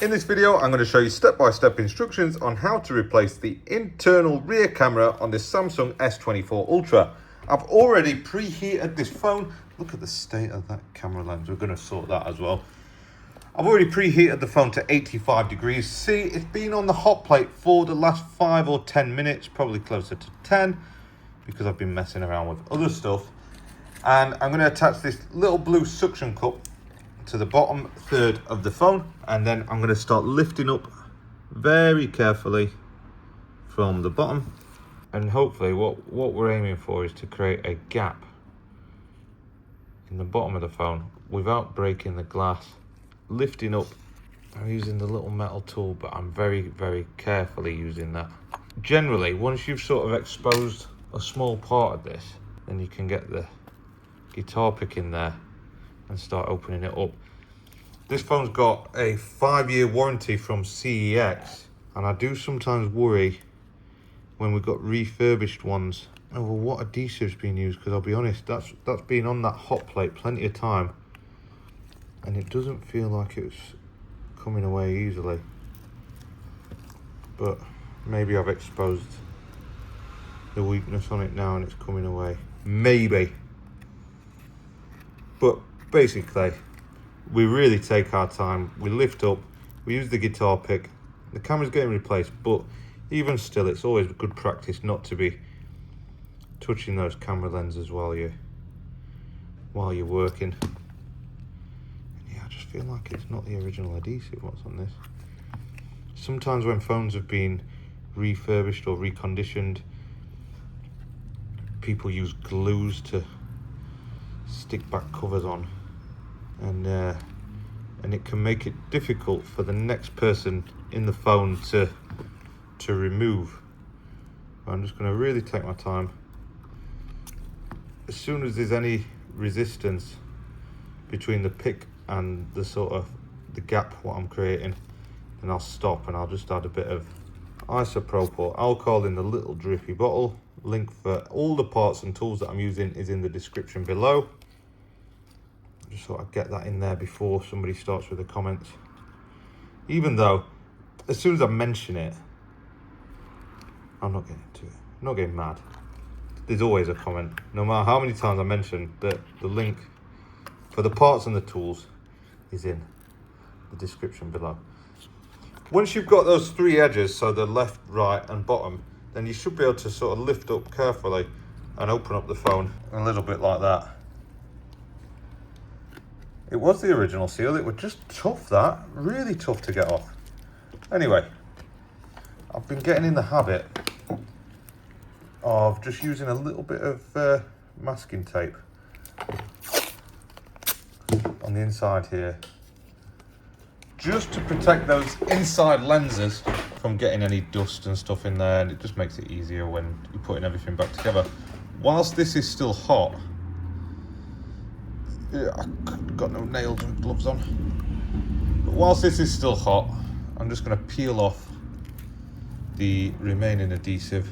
In this video, I'm going to show you step-by-step instructions on how to replace the internal rear camera on this Samsung S24 Ultra. I've already preheated this phone. Look at the state of that camera lens. We're going to sort that as well. I've already preheated the phone to 85 degrees. See, it's been on the hot plate for the last 5 or 10 minutes, probably closer to 10, because I've been messing around with other stuff. And I'm going to attach this little blue suction cup to the bottom third of the phone, and then I'm going to start lifting up very carefully from the bottom, and hopefully what we're aiming for is to create a gap in the bottom of the phone without breaking the glass. Lifting up, I'm using the little metal tool, but I'm very carefully using that. Generally, once you've sort of exposed a small part of this, then you can get the guitar pick in there and start opening it up. This phone's got a 5-year warranty from CEX, and I do sometimes worry when we've got refurbished ones over what adhesive's been used, because I'll be honest, that's been on that hot plate plenty of time, and it doesn't feel like it's coming away easily. But maybe I've exposed the weakness on it now and it's coming away. Maybe. But basically, we really take our time. We lift up, we use the guitar pick. The camera's getting replaced, but even still, it's always good practice not to be touching those camera lenses while you're working. And yeah, I just feel like it's not the original adhesive. What's on this? Sometimes when phones have been refurbished or reconditioned, people use glues to stick back covers on, and it can make it difficult for the next person in the phone to remove. I'm just going to really take my time. As soon as there's any resistance between the pick and the sort of the gap what I'm creating, then I'll stop and I'll just add a bit of isopropyl alcohol in the little drippy bottle. Link for all the parts and tools that I'm using is in the description below. Just thought I'd get that in there before somebody starts with the comments. Even though, as soon as I mention it, I'm not getting into it. I'm not getting mad. There's always a comment. No matter how many times I mention that the link for the parts and the tools is in the description below. Once you've got those 3 edges, so the left, right and bottom, then you should be able to sort of lift up carefully and open up the phone a little bit like that. It was the original seal. It was just tough, that. Really tough to get off. Anyway, I've been getting in the habit of just using a little bit of masking tape on the inside here, just to protect those inside lenses from getting any dust and stuff in there, and it just makes it easier when you're putting everything back together. Whilst this is still hot, I've got no nails and gloves on, but whilst this is still hot, I'm just going to peel off the remaining adhesive,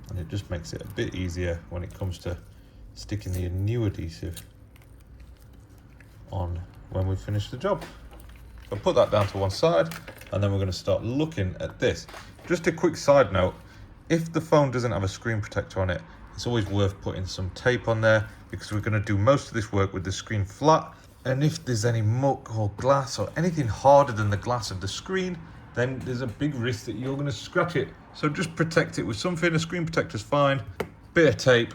and it just makes it a bit easier when it comes to sticking the new adhesive on when we finish the job. So put that down to one side, and then we're going to start looking at this. Just a quick side note, if the phone doesn't have a screen protector on it, it's always worth putting some tape on there, because we're going to do most of this work with the screen flat, and if there's any muck or glass or anything harder than the glass of the screen, then there's a big risk that you're going to scratch it. So just protect it with something. A screen protector's fine, bit of tape,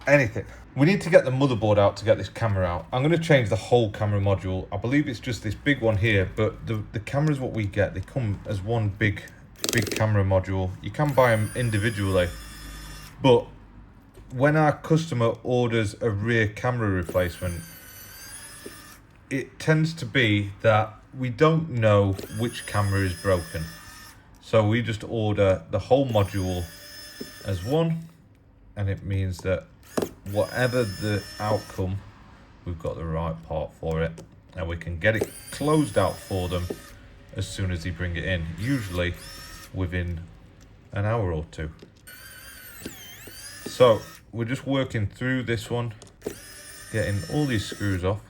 anything. We need to get the motherboard out to get this camera out. I'm going to change the whole camera module. I believe it's just this big one here, but the cameras what we get, they come as one big camera module. You can buy them individually, but when our customer orders a rear camera replacement, it tends to be that we don't know which camera is broken. So we just order the whole module as one, and it means that whatever the outcome, we've got the right part for it, and we can get it closed out for them as soon as they bring it in, usually within an hour or 2. So we're just working through this one, getting all these screws off.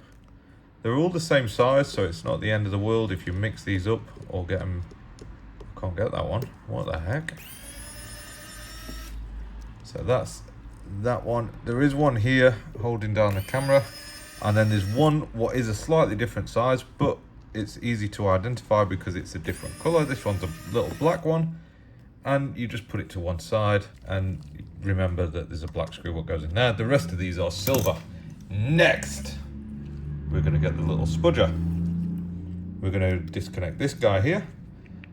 They're all the same size, so it's not the end of the world if you mix these up or get them. Can't get that one. What the heck? So that's that one. There is one here holding down the camera, and then there's one what is a slightly different size, but it's easy to identify because it's a different color. This one's a little black one, and you just put it to one side and remember that there's a black screw what goes in there. The rest of these are silver. Next, we're going to get the little spudger. We're going to disconnect this guy here,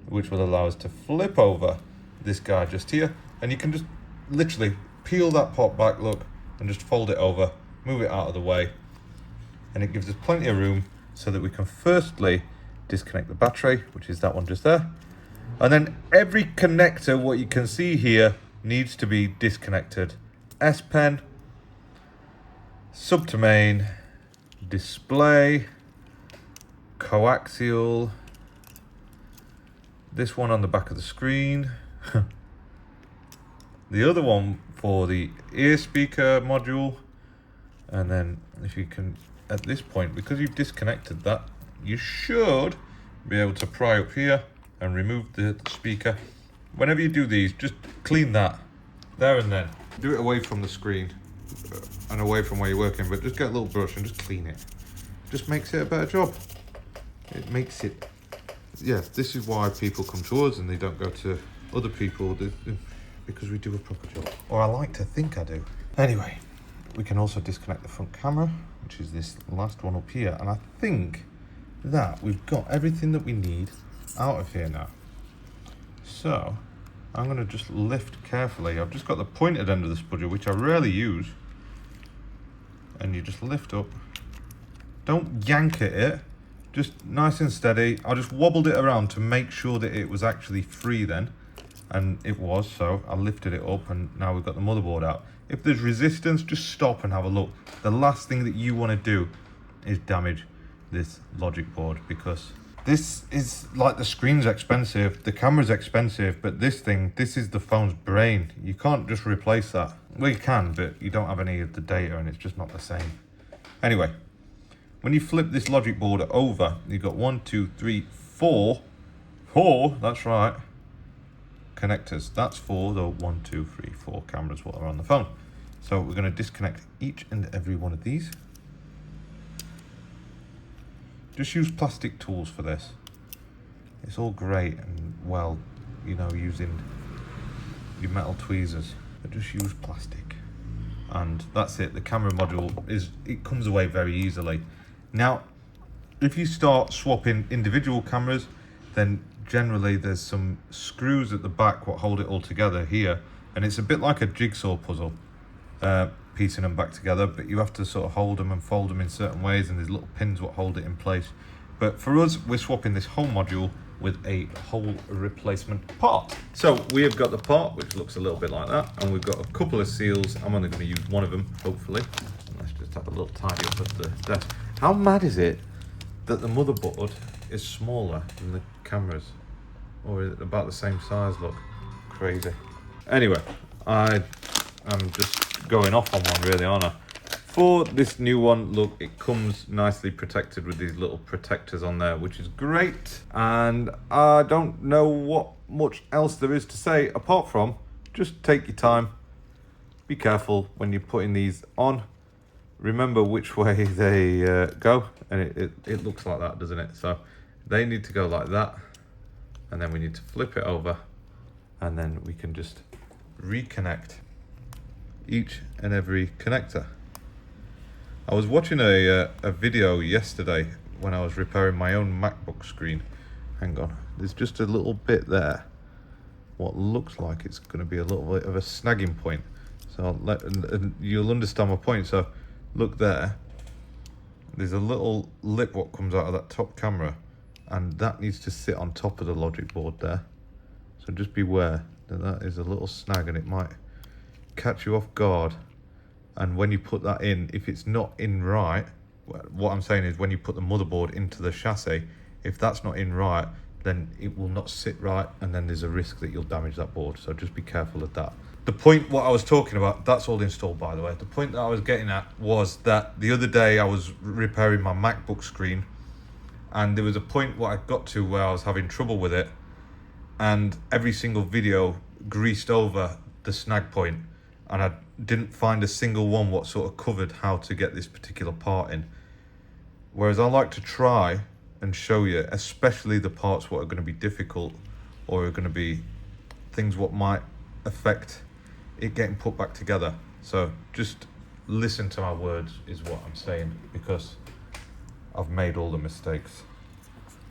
which will allow us to flip over this guy just here, and you can just literally peel that pot back, look, and just fold it over, move it out of the way, and it gives us plenty of room so that we can firstly disconnect the battery, which is that one just there, and then every connector, what you can see here, needs to be disconnected. S Pen, sub to main, display, coaxial, this one on the back of the screen, the other one for the ear speaker module, and then if you can, at this point, because you've disconnected that, you should be able to pry up here and remove the speaker. Whenever you do these, just clean that there and then. Do it away from the screen and away from where you're working, but just get a little brush and just clean it. Just makes it a better job. It makes it, yeah, this is why people come to us and they don't go to other people, because we do a proper job. Or I like to think I do. Anyway, we can also disconnect the front camera, which is this last one up here, and I think that we've got everything that we need out of here now. So I'm going to just lift carefully. I've just got the pointed end of the spudger, which I rarely use, and you just lift up. Don't yank at it, just nice and steady. I just wobbled it around to make sure that it was actually free then, and it was, so I lifted it up, and now we've got the motherboard out. If there's resistance, just stop and have a look. The last thing that you want to do is damage this logic board, because this is like, the screen's expensive, the camera's expensive, but this thing, this is the phone's brain. You can't just replace that. Well, you can, but you don't have any of the data and it's just not the same. Anyway, when you flip this logic board over, you've got 1, 2, 3, 4, that's right, connectors. That's for the 1, 2, 3, 4 cameras what are on the phone. So we're going to disconnect each and every one of these. Just use plastic tools for this. It's all great and well, you know, using your metal tweezers, but just use plastic. And that's it. The camera module it comes away very easily. Now, if you start swapping individual cameras, then generally there's some screws at the back what hold it all together here, and it's a bit like a jigsaw puzzle, piecing them back together, but you have to sort of hold them and fold them in certain ways, and there's little pins what hold it in place. But for us, we're swapping this whole module with a whole replacement part. So we have got the part, which looks a little bit like that, and we've got a couple of seals. I'm only going to use one of them, hopefully. Let's just have a little tidy up of the desk. How mad is it that the motherboard is smaller than the cameras? Or is it about the same size? Look, crazy. Anyway, I am just going off on one really, aren't I? For this new one, look, it comes nicely protected with these little protectors on there, which is great. And I don't know what much else there is to say apart from just take your time. Be careful when you're putting these on. Remember which way they go, and it looks like that, doesn't it? So they need to go like that, and then we need to flip it over, and then we can just reconnect each and every connector. I was watching a video yesterday when I was repairing my own MacBook screen. Hang on, there's just a little bit there what looks like it's going to be a little bit of a snagging point, so and you'll understand my point. So look there, there's a little lip what comes out of that top camera, and that needs to sit on top of the logic board there. So just beware that that is a little snag, and it might catch you off guard. And when you put that in, if it's not in right, what I'm saying is when you put the motherboard into the chassis, if that's not in right, then it will not sit right, and then there's a risk that you'll damage that board. So just be careful of that. The point what I was talking about, that's all installed by the way. The point that I was getting at was that the other day I was repairing my MacBook screen, and there was a point what I got to where I was having trouble with it, and every single video greased over the snag point, and I didn't find a single one what sort of covered how to get this particular part in. Whereas I like to try and show you, especially the parts what are going to be difficult or are going to be things what might affect it getting put back together. So just listen to my words is what I'm saying, because I've made all the mistakes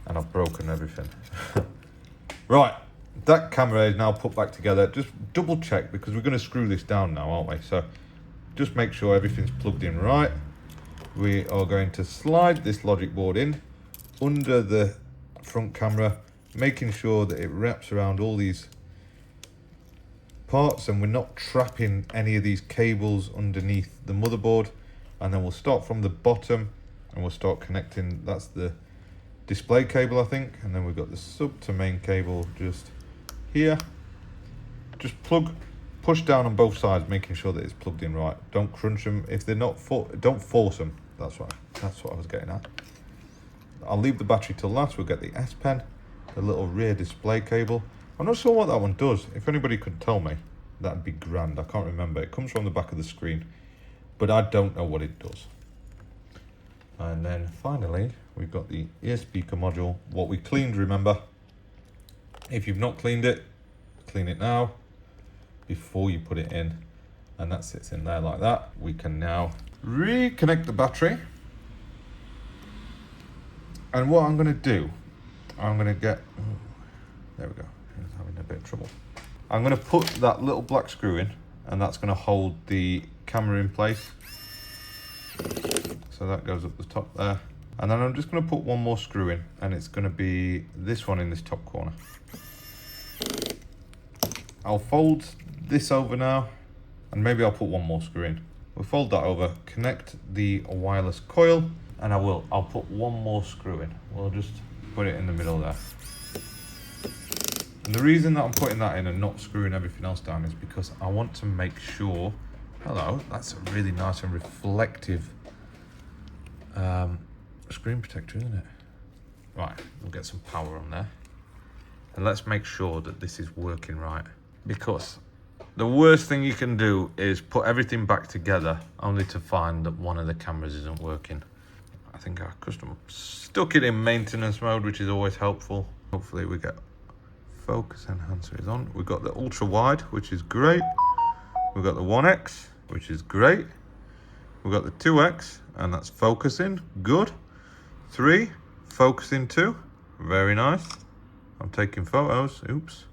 and I've broken everything. Right, that camera is now put back together. Just double check, because we're going to screw this down now, aren't we? So just make sure everything's plugged in right. We are going to slide this logic board in under the front camera, making sure that it wraps around all these parts and we're not trapping any of these cables underneath the motherboard. And then we'll start from the bottom and we'll start connecting. That's the display cable, I think, and then we've got the sub to main cable just here. Just push down on both sides, making sure that it's plugged in right. Don't crunch them. If they're not, don't force them. That's what I was getting at. I'll leave the battery till last. We'll get the S Pen, the little rear display cable. I'm not sure what that one does. If anybody could tell me, that'd be grand. I can't remember. It comes from the back of the screen, but I don't know what it does. And then finally, we've got the ear speaker module, what we cleaned, remember. If you've not cleaned it, clean it now before you put it in. And that sits in there like that. We can now reconnect the battery. And what I'm going to do, I'm going to get, there we go, it's having a bit of trouble. I'm going to put that little black screw in, and that's going to hold the camera in place. So that goes up the top there. And then I'm just going to put one more screw in, and it's going to be this one in this top corner. I'll fold this over now, and maybe I'll put one more screw in. We'll fold that over, connect the wireless coil, and I'll put one more screw in. We'll just put it in the middle there. And the reason that I'm putting that in and not screwing everything else down is because I want to make sure, hello, that's a really nice and reflective screen protector, isn't it? Right, we'll get some power on there. And let's make sure that this is working right. Because the worst thing you can do is put everything back together only to find that one of the cameras isn't working. I think our customer stuck it in maintenance mode, which is always helpful. Hopefully we get focus enhancer is on. We've got the ultra wide, which is great. We've got the 1X, which is great. We've got the 2X, and that's focusing, good. 3, focusing 2, very nice. I'm taking photos, oops.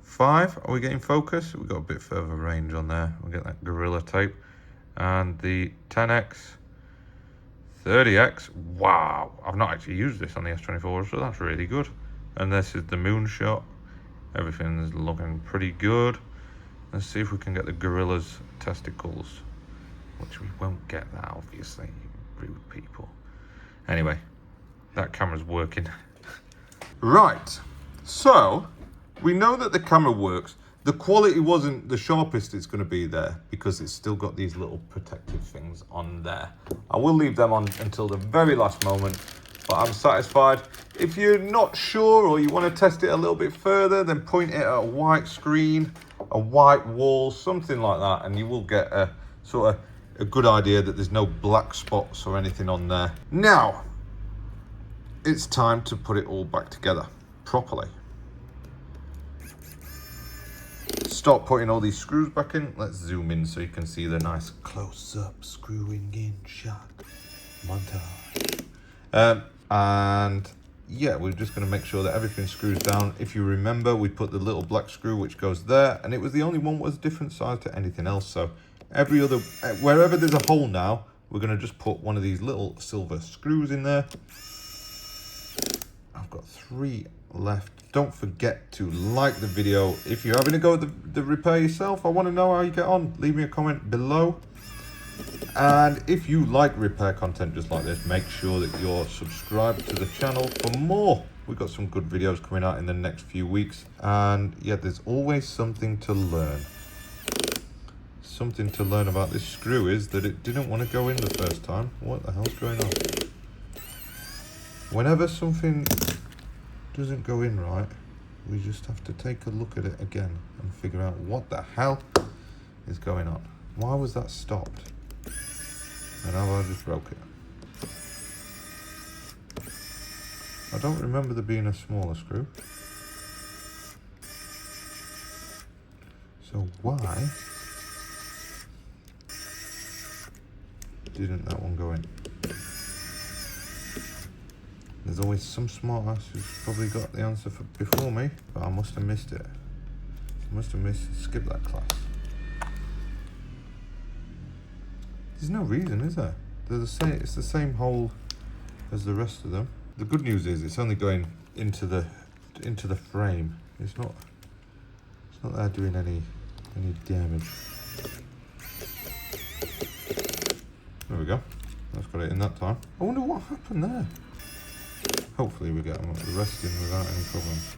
5, are we getting focus? We've got a bit further range on there. We'll get that Gorilla Tape. And the 10X, 30X, wow. I've not actually used this on the S24 Ultra, that's really good. And this is the moonshot. Everything's looking pretty good. Let's see if we can get the Gorilla's testicles, which we won't get that, obviously, you rude people. Anyway, that camera's working. Right, so we know that the camera works. The quality wasn't the sharpest it's going to be there because it's still got these little protective things on there. I will leave them on until the very last moment, but I'm satisfied. If you're not sure or you want to test it a little bit further, then point it at a white screen, a white wall, something like that, and you will get a sort of a good idea that there's no black spots or anything on there. Now, it's time to put it all back together properly. Start putting all these screws back in. Let's zoom in so you can see the nice close-up screwing in shot montage. And yeah, we're just going to make sure that everything screws down. If you remember, we put the little black screw which goes there, and it was the only one that was different size to anything else. So every other, wherever there's a hole now, we're going to just put one of these little silver screws in there. I've got 3 left. Don't forget to like the video. If you're having a go at the repair yourself, I want to know how you get on. Leave me a comment below. And if you like repair content just like this, make sure that you're subscribed to the channel for more. We've got some good videos coming out in the next few weeks. And yeah, there's always something to learn. something to learn about this screw is that it didn't want to go in the first time. What the hell's going on? Whenever something doesn't go in right, we just have to take a look at it again and figure out what the hell is going on. Why was that stopped? And now I just broke it. I don't remember there being a smaller screw. So why didn't that one go in? There's always some smart ass who's probably got the answer before me, but I must have missed it. I must have skipped that class. There's no reason, is there? They're the same. It's the same hole as the rest of them. The good news is it's only going into the frame. It's not there doing any damage. There we go. That's got it in that time. I wonder what happened there. Hopefully we get them resting without any problems.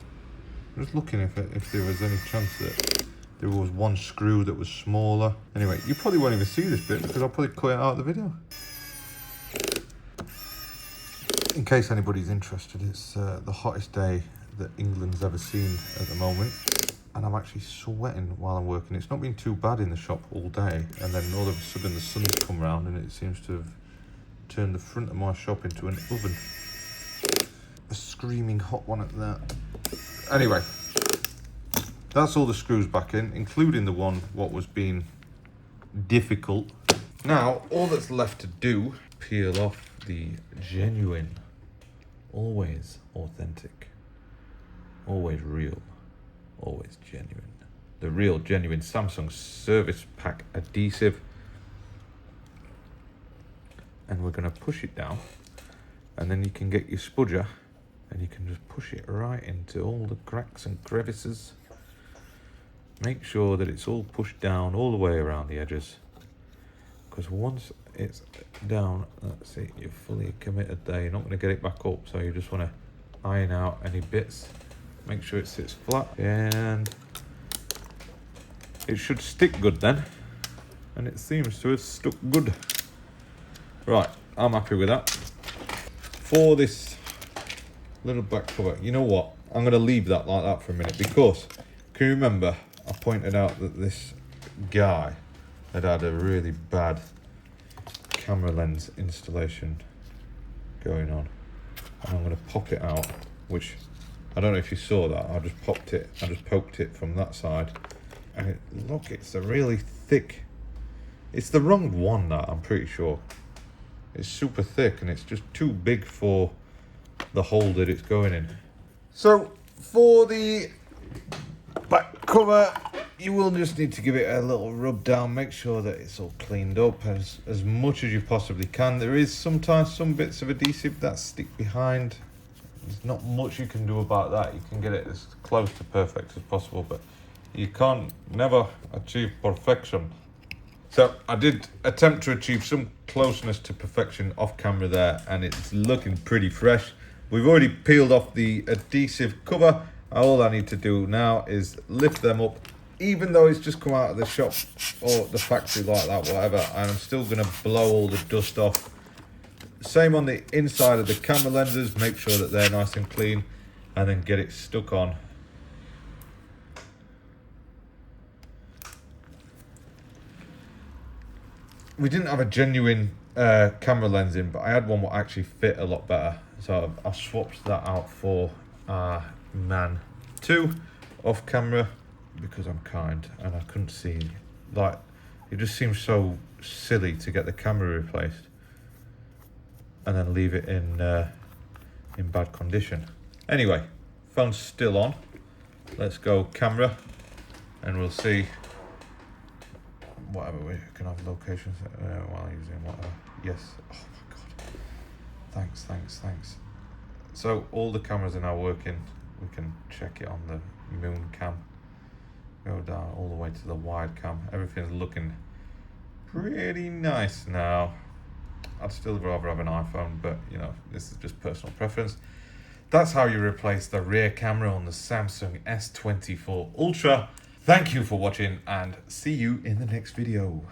I'm just looking if there was any chance that there was one screw that was smaller. Anyway, you probably won't even see this bit because I'll probably cut it out of the video. In case anybody's interested, it's the hottest day that England's ever seen at the moment. And I'm actually sweating while I'm working. It's not been too bad in the shop all day. And then all of a sudden the sun's come around and it seems to have turned the front of my shop into an oven. A screaming hot one at that. Anyway, that's all the screws back in, including the one what was being difficult. Now, all that's left to do, peel off the genuine, always authentic, always real, always genuine. The real, genuine Samsung service pack adhesive. And we're going to push it down. And then you can get your spudger and you can just push it right into all the cracks and crevices. Make sure that it's all pushed down all the way around the edges. Because once it's down, that's it, you're fully committed there. You're not going to get it back up, so you just want to iron out any bits. Make sure it sits flat, and it should stick good then. And it seems to have stuck good. Right, I'm happy with that. For this little back cover, you know what? I'm going to leave that like that for a minute because, can you remember I pointed out that this guy had a really bad camera lens installation going on, and I'm going to pop it out, which I don't know if you saw that. I just poked it from that side, and look, it's a really thick, it's the wrong one, that I'm pretty sure. It's super thick and it's just too big for the hole that it's going in. So for the back cover, you will just need to give it a little rub down, make sure that it's all cleaned up as much as you possibly can. There is sometimes some bits of adhesive that stick behind. There's not much you can do about that. You can get it as close to perfect as possible, but you can't never achieve perfection. So I did attempt to achieve some closeness to perfection off camera there, and it's looking pretty fresh. We've already peeled off the adhesive cover. All I need to do now is lift them up, even though it's just come out of the shop or the factory like that, whatever, and I'm still gonna blow all the dust off. Same on the inside of the camera lenses, make sure that they're nice and clean, and then get it stuck on. We didn't have a genuine camera lens in, but I had one that actually fit a lot better. So I swapped that out for Man 2 off camera because I'm kind and I couldn't see. Like, it just seems so silly to get the camera replaced and then leave it in bad condition. Anyway, phone's still on. Let's go camera and we'll see. Whatever, we can have locations while using whatever. Yes. Oh my god. Thanks. So all the cameras are now working. We can check it on the moon cam. Go down all the way to the wide cam. Everything's looking pretty nice now. I'd still rather have an iPhone, but you know, this is just personal preference. That's how you replace the rear camera on the Samsung S24 Ultra. Thank you for watching and see you in the next video.